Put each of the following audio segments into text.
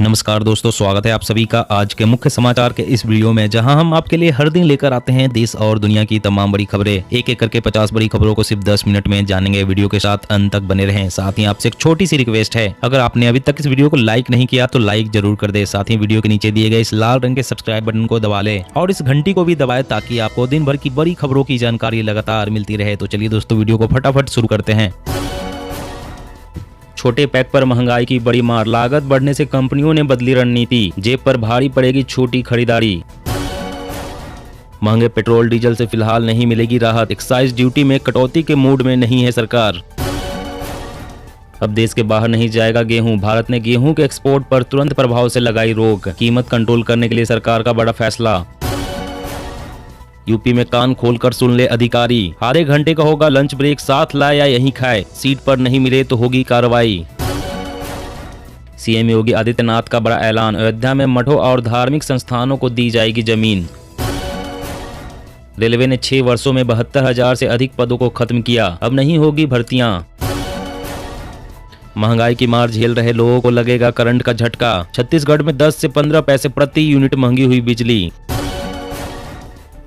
नमस्कार दोस्तों, स्वागत है आप सभी का आज के मुख्य समाचार के इस वीडियो में, जहां हम आपके लिए हर दिन लेकर आते हैं देश और दुनिया की तमाम बड़ी खबरें। एक एक करके 50 बड़ी खबरों को सिर्फ 10 मिनट में जानेंगे। वीडियो के साथ अंत तक बने रहें। साथ ही आपसे एक छोटी सी रिक्वेस्ट है, अगर आपने अभी तक इस वीडियो को लाइक नहीं किया तो लाइक जरूर कर दे। साथ ही वीडियो के नीचे दिए गए इस लाल रंग के सब्सक्राइब बटन को दबा ले और इस घंटी को भी दबाए, ताकि आपको दिन भर की बड़ी खबरों की जानकारी लगातार मिलती रहे। तो चलिए दोस्तों, वीडियो को फटाफट शुरू करते हैं। छोटे पैक पर महंगाई की बड़ी मार, लागत बढ़ने से कंपनियों ने बदली रणनीति, जेब पर भारी पड़ेगी छोटी खरीदारी। महंगे पेट्रोल डीजल से फिलहाल नहीं मिलेगी राहत, एक्साइज ड्यूटी में कटौती के मूड में नहीं है सरकार। अब देश के बाहर नहीं जाएगा गेहूं, भारत ने गेहूं के एक्सपोर्ट पर तुरंत प्रभाव से लगाई रोक, कीमत कंट्रोल करने के लिए सरकार का बड़ा फैसला। यूपी में कान खोलकर सुन ले अधिकारी, आधे घंटे का होगा लंच ब्रेक, साथ लाए या यहीं खाए, सीट पर नहीं मिले तो होगी कार्रवाई। सीएम योगी आदित्यनाथ का बड़ा ऐलान, अयोध्या में मठों और धार्मिक संस्थानों को दी जाएगी जमीन। रेलवे ने 6 वर्षों में 72,000 से अधिक पदों को खत्म किया, अब नहीं होगी भर्तियां। महंगाई की मार झेल रहे लोगों को लगेगा करंट का झटका, छत्तीसगढ़ में 10 से 15 पैसे प्रति यूनिट महंगी हुई बिजली।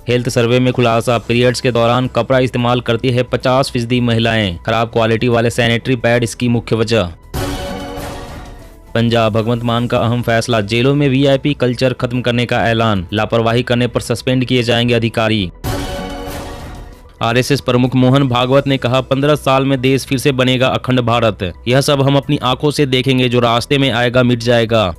हेल्थ सर्वे में खुलासा, पीरियड्स के दौरान कपड़ा इस्तेमाल करती है 50% महिलाएं, खराब क्वालिटी वाले सैनिटरी पैड इसकी मुख्य वजह। पंजाब भगवंत मान का अहम फैसला, जेलों में वीआईपी कल्चर खत्म करने का ऐलान, लापरवाही करने पर सस्पेंड किए जाएंगे अधिकारी। आरएसएस प्रमुख मोहन भागवत ने कहा, 15 साल में देश फिर से बनेगा अखंड भारत, यह सब हम अपनी आंखों से देखेंगे, जो रास्ते में आएगा मिट जाएगा।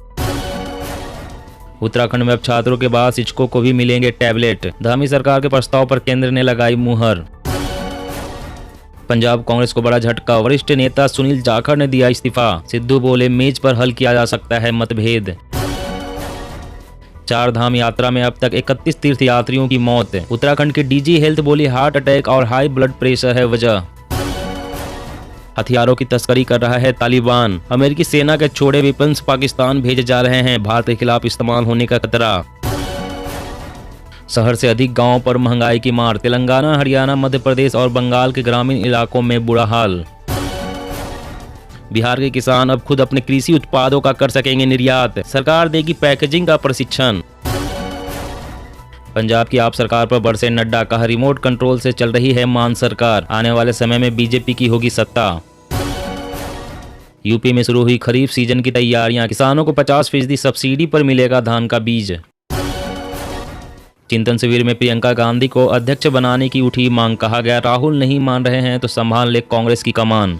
उत्तराखंड में अब छात्रों के बाद शिक्षकों को भी मिलेंगे टैबलेट, धामी सरकार के प्रस्ताव पर केंद्र ने लगाई मुहर। पंजाब कांग्रेस को बड़ा झटका, वरिष्ठ नेता सुनील जाखड़ ने दिया इस्तीफा, सिद्धू बोले मेज पर हल किया जा सकता है मतभेद। 4 धाम यात्रा में अब तक 31 तीर्थयात्रियों की मौत, उत्तराखंड के डीजी हेल्थ बोली हार्ट अटैक और हाई ब्लड प्रेशर है वजह। हथियारों की तस्करी कर रहा है तालिबान, अमेरिकी सेना के छोड़े वेपन्स पाकिस्तान भेजे जा रहे हैं, भारत के खिलाफ इस्तेमाल होने का खतरा। शहर से अधिक गांवों पर महंगाई की मार, तेलंगाना, हरियाणा, मध्य प्रदेश और बंगाल के ग्रामीण इलाकों में बुरा हाल। बिहार के किसान अब खुद अपने कृषि उत्पादों का कर सकेंगे निर्यात, सरकार देगी पैकेजिंग का प्रशिक्षण। पंजाब की आप सरकार पर बरसे नड्डा, कहा रिमोट कंट्रोल से चल रही है मान सरकार, आने वाले समय में बीजेपी की होगी सत्ता। यूपी में शुरू हुई खरीफ सीजन की तैयारियां, किसानों को 50% सब्सिडी पर मिलेगा धान का बीज। चिंतन शिविर में प्रियंका गांधी को अध्यक्ष बनाने की उठी मांग, कहा गया राहुल नहीं मान रहे हैं तो संभाल ले कांग्रेस की कमान।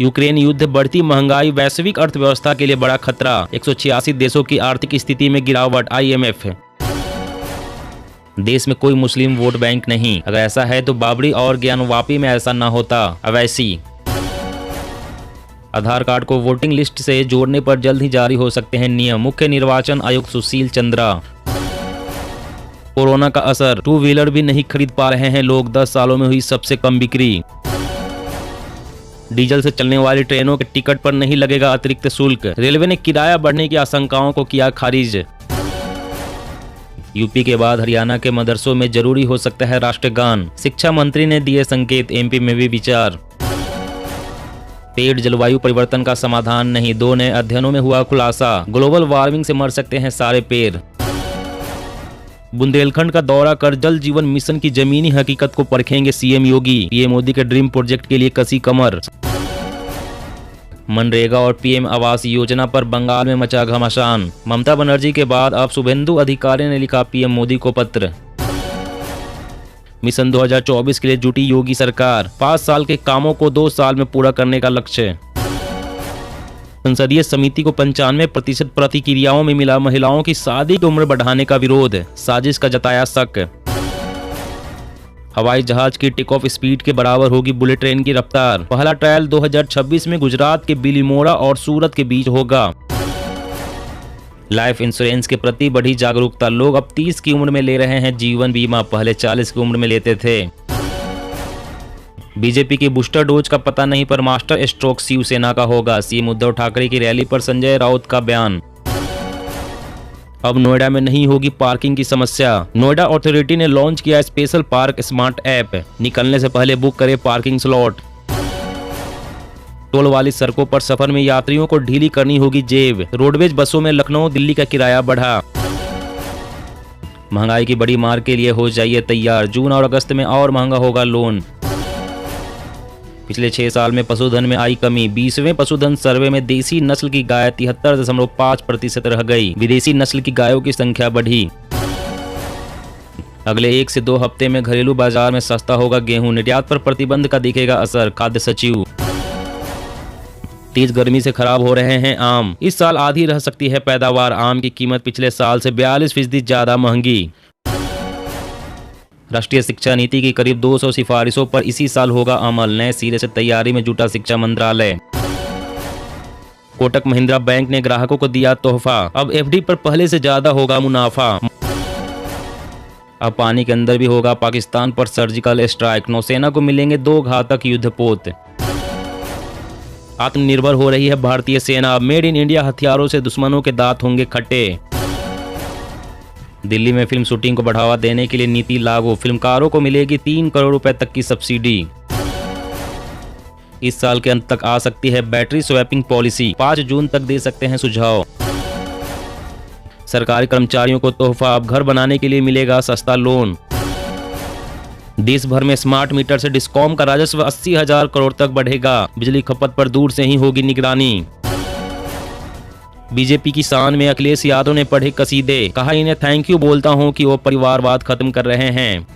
यूक्रेन युद्ध, बढ़ती महंगाई वैश्विक अर्थव्यवस्था के लिए बड़ा खतरा, 186 देशों की आर्थिक स्थिति में गिरावट, IMF। देश में कोई मुस्लिम वोट बैंक नहीं, अगर ऐसा है तो बाबरी और ज्ञानवापी में ऐसा ना होता, अवैसी। आधार कार्ड को वोटिंग लिस्ट से जोड़ने पर जल्द ही जारी हो सकते हैं नियम, मुख्य निर्वाचन आयुक्त सुशील चंद्रा। कोरोना का असर, 2 व्हीलर भी नहीं खरीद पा रहे हैं लोग, 10 सालों में हुई सबसे कम बिक्री। डीजल से चलने वाली ट्रेनों के टिकट पर नहीं लगेगा अतिरिक्त शुल्क, रेलवे ने किराया बढ़ने की आशंकाओं को किया खारिज। यूपी के बाद हरियाणा के मदरसों में जरूरी हो सकता है राष्ट्रगान, शिक्षा मंत्री ने दिए संकेत, MP में भी विचार। पेड़ जलवायु परिवर्तन का समाधान नहीं, 2 नए अध्ययनों में हुआ खुलासा, ग्लोबल वार्मिंग से मर सकते हैं सारे पेड़। बुंदेलखंड का दौरा कर जल जीवन मिशन की जमीनी हकीकत को परखेंगे सीएम योगी, पीएम मोदी के ड्रीम प्रोजेक्ट के लिए कसी कमर। मनरेगा और PM आवास योजना पर बंगाल में मचा घमासान, ममता बनर्जी के बाद अब शुभेंदु अधिकारी ने लिखा PM मोदी को पत्र। मिशन 2024 के लिए जुटी योगी सरकार, 5 साल के कामों को 2 साल में पूरा करने का लक्ष्य। संसदीय समिति को 95% प्रतिक्रियाओं में मिला महिलाओं की शादी की उम्र बढ़ाने का विरोध, साजिश का जताया शक। हवाई जहाज की टेक ऑफ स्पीड के बराबर होगी बुलेट ट्रेन की रफ्तार, पहला ट्रायल 2026 में गुजरात के बिलीमोरा और सूरत के बीच होगा। लाइफ इंश्योरेंस के प्रति बढ़ी जागरूकता, लोग अब 30 की उम्र में ले रहे हैं जीवन बीमा, पहले 40 की उम्र में लेते थे। बीजेपी की बूस्टर डोज का पता नहीं पर मास्टर स्ट्रोक शिवसेना का होगा, सीएम उद्धव ठाकरे की रैली पर संजय राउत का बयान। अब नोएडा में नहीं होगी पार्किंग की समस्या, नोएडा अथॉरिटी ने लॉन्च किया स्पेशल पार्क स्मार्ट ऐप, निकलने से पहले बुक करें पार्किंग स्लॉट। टोल वाली सड़कों पर सफर में यात्रियों को ढीली करनी होगी जेब। रोडवेज बसों में लखनऊ दिल्ली का किराया बढ़ा। महंगाई की बड़ी मार के लिए हो जाइए तैयार, जून और अगस्त में और महंगा होगा लोन। पिछले 6 साल में पशुधन में आई कमी। 20वें पशुधन सर्वे में देसी नस्ल की गाय 73.5% रह गई। विदेशी नस्ल की गायों की संख्या बढ़ी। अगले 1 से 2 हफ्ते में घरेलू बाजार में सस्ता होगा गेहूं। निर्यात पर प्रतिबंध का दिखेगा असर, खाद्य सचिव। तेज गर्मी से खराब हो रहे हैं आम। इस साल आधी रह सकती है पैदावार। आम की कीमत पिछले साल से 42% ज्यादा महंगी। राष्ट्रीय शिक्षा नीति की करीब 200 सिफारिशों पर इसी साल होगा अमल। नए सिरे से तैयारी में जुटा शिक्षा मंत्रालय। कोटक महिंद्रा बैंक ने ग्राहकों को दिया तोहफा। अब एफडी पर पहले से ज्यादा होगा मुनाफा। अब पानी के अंदर भी होगा पाकिस्तान पर सर्जिकल स्ट्राइक। नौसेना को मिलेंगे 2 घातक युद्धपोत। आत्मनिर्भर हो रही है भारतीय सेना। मेड इन इंडिया हथियारों से दुश्मनों के दांत होंगे खट्टे। दिल्ली में फिल्म शूटिंग को बढ़ावा देने के लिए नीति लागू। फिल्मकारों को मिलेगी 3 करोड़ रुपए तक की सब्सिडी। इस साल के अंत तक आ सकती है बैटरी स्वैपिंग पॉलिसी। 5 जून तक दे सकते हैं सुझाव। सरकारी कर्मचारियों को तोहफा। अब घर बनाने के लिए मिलेगा सस्ता लोन। देश भर में स्मार्ट मीटर से डिस्कॉम का राजस्व 80,000 करोड़ तक बढ़ेगा। बिजली खपत पर दूर से ही होगी निगरानी। बीजेपी की शान में अखिलेश यादव ने पढ़े कसीदे। कहा इन्हें थैंक यू बोलता हूं कि वो परिवारवाद खत्म कर रहे हैं।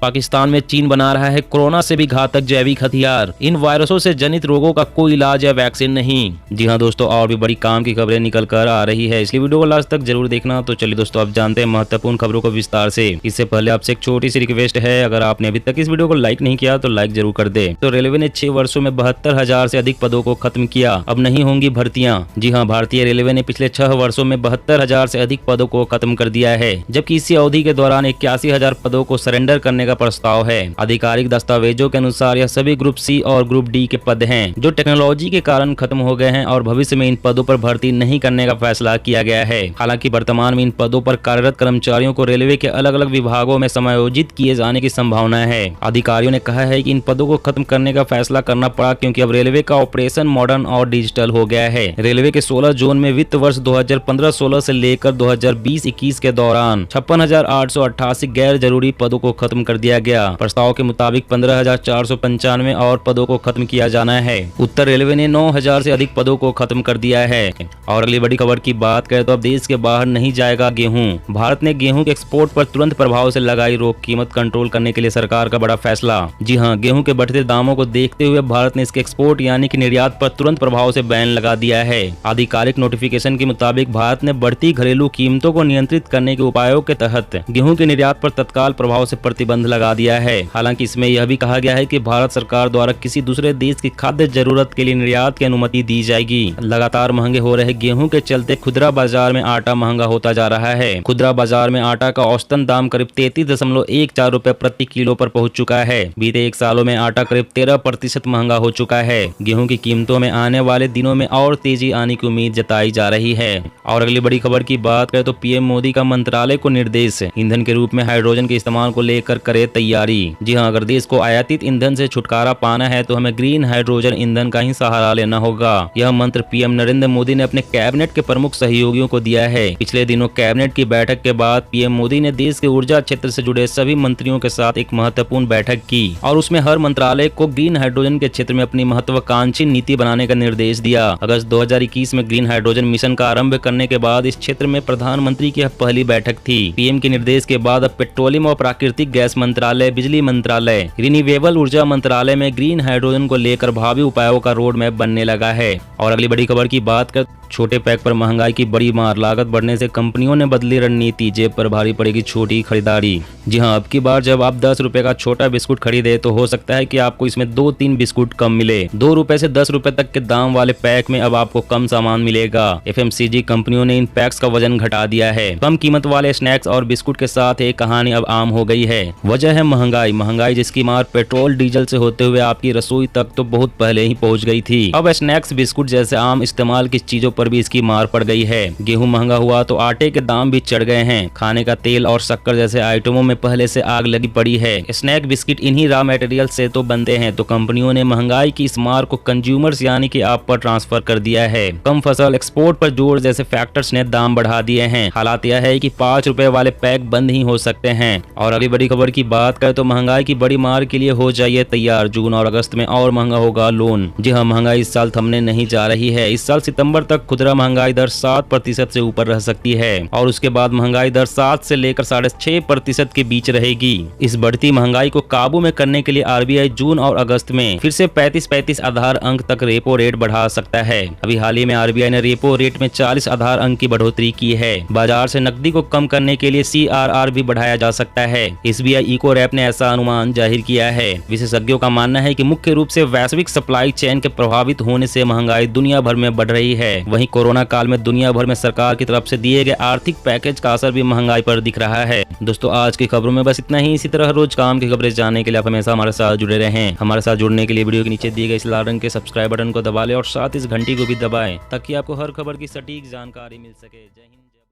पाकिस्तान में चीन बना रहा है कोरोना से भी घातक जैविक हथियार। इन वायरसों से जनित रोगों का कोई इलाज या वैक्सीन नहीं। जी हां दोस्तों, और भी बड़ी काम की खबरें निकल कर आ रही है, इसलिए वीडियो को लास्ट तक जरूर देखना। तो चलिए दोस्तों, आप जानते हैं महत्वपूर्ण खबरों को विस्तार से। इससे पहले आपसे एक छोटी सी रिक्वेस्ट है, अगर आपने अभी तक इस वीडियो को लाइक नहीं किया तो लाइक जरूर कर दे। तो रेलवे ने 6 वर्षों में 72,000 से अधिक पदों को खत्म किया। अब नहीं होंगी भर्तियां। जी हाँ, भारतीय रेलवे ने पिछले 6 वर्षों में 72,000 से अधिक पदों को खत्म कर दिया है, जबकि इसी अवधि के दौरान 81,000 पदों को सरेंडर करने का प्रस्ताव है। आधिकारिक दस्तावेजों के अनुसार यह सभी ग्रुप सी और ग्रुप डी के पद हैं, जो टेक्नोलॉजी के कारण खत्म हो गए हैं और भविष्य में इन पदों पर भर्ती नहीं करने का फैसला किया गया है। हालांकि वर्तमान में इन पदों पर कार्यरत कर्मचारियों को रेलवे के अलग अलग विभागों में समायोजित किए जाने की संभावना है। अधिकारियों ने कहा है कि इन पदों को खत्म करने का फैसला करना पड़ा क्योंकि अब रेलवे का ऑपरेशन मॉडर्न और डिजिटल हो गया है। रेलवे के 16 जोन में वित्त वर्ष 2015-16 से लेकर 2020-21 के दौरान 56,888 गैर जरूरी पदों को खत्म कर दिया गया। प्रस्ताव के मुताबिक 15,495 और पदों को खत्म किया जाना है। उत्तर रेलवे ने 9,000 से अधिक पदों को खत्म कर दिया है। और अगली बड़ी खबर की बात करें तो अब देश के बाहर नहीं जाएगा गेहूं। भारत ने गेहूं के एक्सपोर्ट पर तुरंत प्रभाव से लगाई रोक। कीमत कंट्रोल करने के लिए सरकार का बड़ा फैसला। जी हां, गेहूं के बढ़ते दामों को देखते हुए भारत ने इसके एक्सपोर्ट यानी कि निर्यात पर तुरंत प्रभाव से बैन लगा दिया है। आधिकारिक नोटिफिकेशन के मुताबिक भारत ने बढ़ती घरेलू कीमतों को नियंत्रित करने के उपायों के तहत गेहूं के निर्यात पर तत्काल प्रभाव से प्रतिबंध लगा दिया है। हालांकि इसमें यह भी कहा गया है कि भारत सरकार द्वारा किसी दूसरे देश की खाद्य जरूरत के लिए निर्यात की अनुमति दी जाएगी। लगातार महंगे हो रहे गेहूं के चलते खुदरा बाजार में आटा महंगा होता जा रहा है। खुदरा बाजार में आटा का औसतन दाम करीब 33.14 रुपए प्रति किलो पर पहुंच चुका है। बीते 1 सालों में आटा करीब 13% महंगा हो चुका है। गेहूं की कीमतों में आने वाले दिनों में और तेजी आने की उम्मीद जताई जा रही है। और अगली बड़ी खबर की बात करें तो पीएम मोदी का मंत्रालय को निर्देश। ईंधन के रूप में हाइड्रोजन के इस्तेमाल को लेकर करे तैयारी। जी हाँ, अगर देश को आयातित ईंधन से छुटकारा पाना है तो हमें ग्रीन हाइड्रोजन ईंधन का ही सहारा लेना होगा। यह मंत्र पीएम नरेंद्र मोदी ने अपने कैबिनेट के प्रमुख सहयोगियों को दिया है। पिछले दिनों कैबिनेट की बैठक के बाद पीएम मोदी ने देश के ऊर्जा क्षेत्र से जुड़े सभी मंत्रियों के साथ एक महत्वपूर्ण बैठक की और उसमें हर मंत्रालय को ग्रीन हाइड्रोजन के क्षेत्र में अपनी महत्वाकांक्षी नीति बनाने का निर्देश दिया। अगस्त 2021 में ग्रीन हाइड्रोजन मिशन का आरंभ करने के बाद इस क्षेत्र में प्रधानमंत्री की पहली बैठक थी। पीएम के निर्देश के बाद अब पेट्रोलियम और प्राकृतिक गैस मंत्रालय, बिजली मंत्रालय, रिन्यूएबल ऊर्जा मंत्रालय में ग्रीन हाइड्रोजन को लेकर भावी उपायों का रोड मैप बनने लगा है। और अगली बड़ी खबर की बात कर छोटे पैक पर महंगाई की बड़ी मार। लागत बढ़ने से कंपनियों ने बदली रणनीति। जेब पर भारी पड़ेगी छोटी खरीदारी। जी हां, अब की बार जब आप 10 रुपए का छोटा बिस्कुट खरीदे तो हो सकता है कि आपको इसमें 2-3 बिस्कुट कम मिले। 2 रुपए से 10 रुपए तक के दाम वाले पैक में अब आपको कम सामान मिलेगा। एफएमसीजी कंपनियों ने इन पैक्स का वजन घटा दिया है। कम कीमत वाले स्नैक्स और बिस्कुट के साथ एक कहानी अब आम हो गई है। वजह है महंगाई जिसकी मार पेट्रोल डीजल से होते हुए आपकी रसोई तक तो बहुत पहले ही पहुंच गई थी। अब स्नैक्स बिस्कुट जैसे आम इस्तेमाल की चीजों पर पर भी इसकी मार पड़ गई है। गेहूं महंगा हुआ तो आटे के दाम भी चढ़ गए हैं। खाने का तेल और शक्कर जैसे आइटमों में पहले से आग लगी पड़ी है। स्नैक बिस्किट इन्हीं रॉ मटेरियल से तो बनते हैं, तो कंपनियों ने महंगाई की इस मार को कंज्यूमर्स यानी कि आप पर ट्रांसफर कर दिया है। कम फसल, एक्सपोर्ट पर जोर जैसे फैक्टर्स ने दाम बढ़ा दिए हैं। हालात यह है कि 5 रुपए वाले पैक बंद ही हो सकते हैं। और अगली बड़ी खबर की बात करें तो महंगाई की बड़ी मार के लिए हो जाइए तैयार। जून और अगस्त में और महंगा होगा लोन। जी हाँ, महंगाई इस साल थमने नहीं जा रही है। इस साल सितंबर तक खुदरा महंगाई दर 7% से ऊपर रह सकती है और उसके बाद महंगाई दर 7 से लेकर 6.5% के बीच रहेगी। इस बढ़ती महंगाई को काबू में करने के लिए आरबीआई जून और अगस्त में फिर से 35 आधार अंक तक रेपो रेट बढ़ा सकता है। अभी हाल ही में आरबीआई ने रेपो रेट में 40 आधार अंक की बढ़ोतरी की है। बाजार से नकदी को कम करने के लिए CRR भी बढ़ाया जा सकता है। SBI इको रैप ने ऐसा अनुमान जाहिर किया है। विशेषज्ञों का मानना है कि मुख्य रूप से वैश्विक सप्लाई चेन के प्रभावित होने से महंगाई दुनिया भर में बढ़ रही है। वहीं कोरोना काल में दुनिया भर में सरकार की तरफ से दिए गए आर्थिक पैकेज का असर भी महंगाई पर दिख रहा है। दोस्तों, आज की खबरों में बस इतना ही। इसी तरह रोज काम की खबरें जानने के लिए आप हमेशा हमारे साथ जुड़े रहें। हमारे साथ जुड़ने के लिए वीडियो के नीचे दिए गए इस लाल रंग के सब्सक्राइब बटन को दबा लें और साथ इस घंटी को भी दबाएं ताकि आपको हर खबर की सटीक जानकारी मिल सके। जय हिंद।